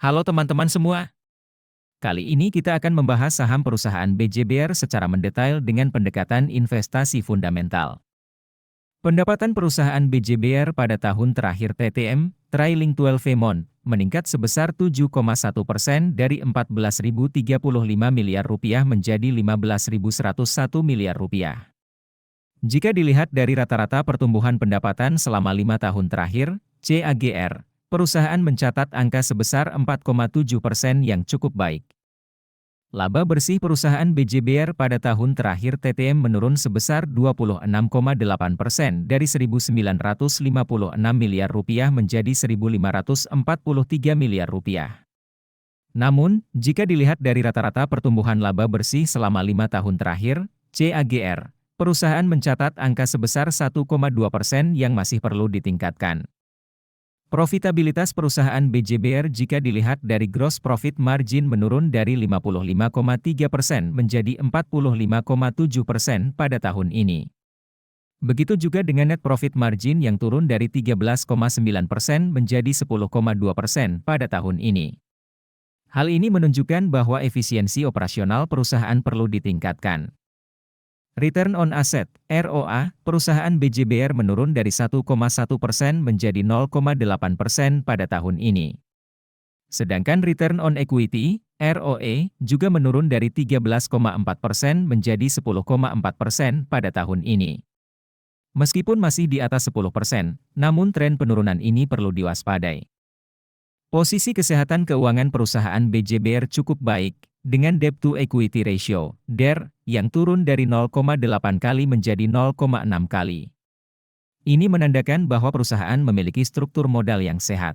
Halo teman-teman semua, kali ini kita akan membahas saham perusahaan BJBR secara mendetail dengan pendekatan investasi fundamental. Pendapatan perusahaan BJBR pada tahun terakhir TTM, trailing 12 month, meningkat sebesar 7,1% dari 14.035 miliar rupiah menjadi 15.101 miliar rupiah. Jika dilihat dari rata-rata pertumbuhan pendapatan selama 5 tahun terakhir, CAGR, perusahaan mencatat angka sebesar 4,7% yang cukup baik. Laba bersih perusahaan BJBR pada tahun terakhir TTM menurun sebesar 26,8% dari 1.956 miliar rupiah menjadi 1.543 miliar rupiah. Namun, jika dilihat dari rata-rata pertumbuhan laba bersih selama 5 tahun terakhir, CAGR, perusahaan mencatat angka sebesar 1,2% yang masih perlu ditingkatkan. Profitabilitas perusahaan BJBR jika dilihat dari gross profit margin menurun dari 55,3% menjadi 45,7% pada tahun ini. Begitu juga dengan net profit margin yang turun dari 13,9% menjadi 10,2% pada tahun ini. Hal ini menunjukkan bahwa efisiensi operasional perusahaan perlu ditingkatkan. Return on Asset, ROA, perusahaan BJBR menurun dari 1,1% menjadi 0,8% pada tahun ini. Sedangkan Return on Equity, ROE, juga menurun dari 13,4% menjadi 10,4% pada tahun ini. Meskipun masih di atas 10%, namun tren penurunan ini perlu diwaspadai. Posisi kesehatan keuangan perusahaan BJBR cukup baik, dengan debt to equity ratio, DER, yang turun dari 0,8 kali menjadi 0,6 kali. Ini menandakan bahwa perusahaan memiliki struktur modal yang sehat.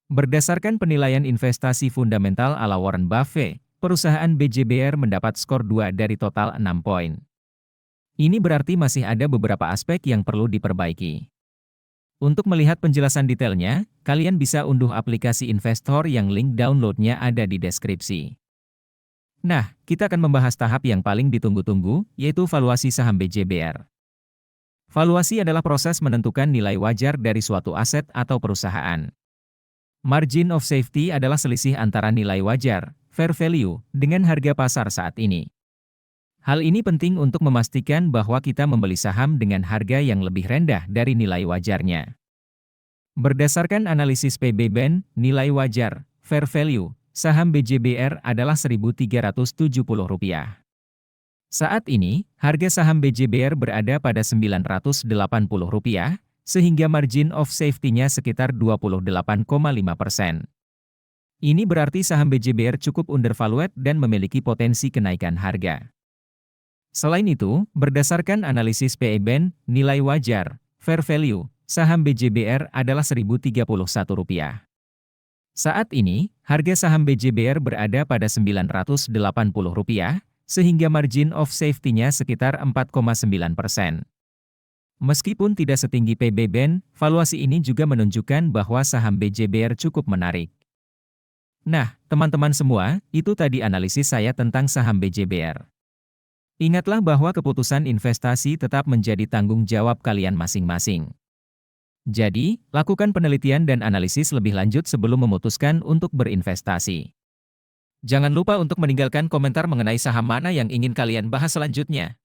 Berdasarkan penilaian investasi fundamental ala Warren Buffett, perusahaan BJBR mendapat skor 2 dari total 6 poin. Ini berarti masih ada beberapa aspek yang perlu diperbaiki. Untuk melihat penjelasan detailnya, kalian bisa unduh aplikasi investor yang link downloadnya ada di deskripsi. Nah, kita akan membahas tahap yang paling ditunggu-tunggu, yaitu valuasi saham BJBR. Valuasi adalah proses menentukan nilai wajar dari suatu aset atau perusahaan. Margin of safety adalah selisih antara nilai wajar, fair value, dengan harga pasar saat ini. Hal ini penting untuk memastikan bahwa kita membeli saham dengan harga yang lebih rendah dari nilai wajarnya. Berdasarkan analisis PBBN, nilai wajar, fair value, saham BJBR adalah Rp1.370. Saat ini, harga saham BJBR berada pada Rp980, sehingga margin of safety-nya sekitar 28,5%. Ini berarti saham BJBR cukup undervalued dan memiliki potensi kenaikan harga. Selain itu, berdasarkan analisis PE-BEN, nilai wajar, fair value, saham BJBR adalah Rp1.031. Saat ini, harga saham BJBR berada pada Rp980, sehingga margin of safety-nya sekitar 4,9%. Meskipun tidak setinggi PBBN, valuasi ini juga menunjukkan bahwa saham BJBR cukup menarik. Nah, teman-teman semua, itu tadi analisis saya tentang saham BJBR. Ingatlah bahwa keputusan investasi tetap menjadi tanggung jawab kalian masing-masing. Jadi, lakukan penelitian dan analisis lebih lanjut sebelum memutuskan untuk berinvestasi. Jangan lupa untuk meninggalkan komentar mengenai saham mana yang ingin kalian bahas selanjutnya.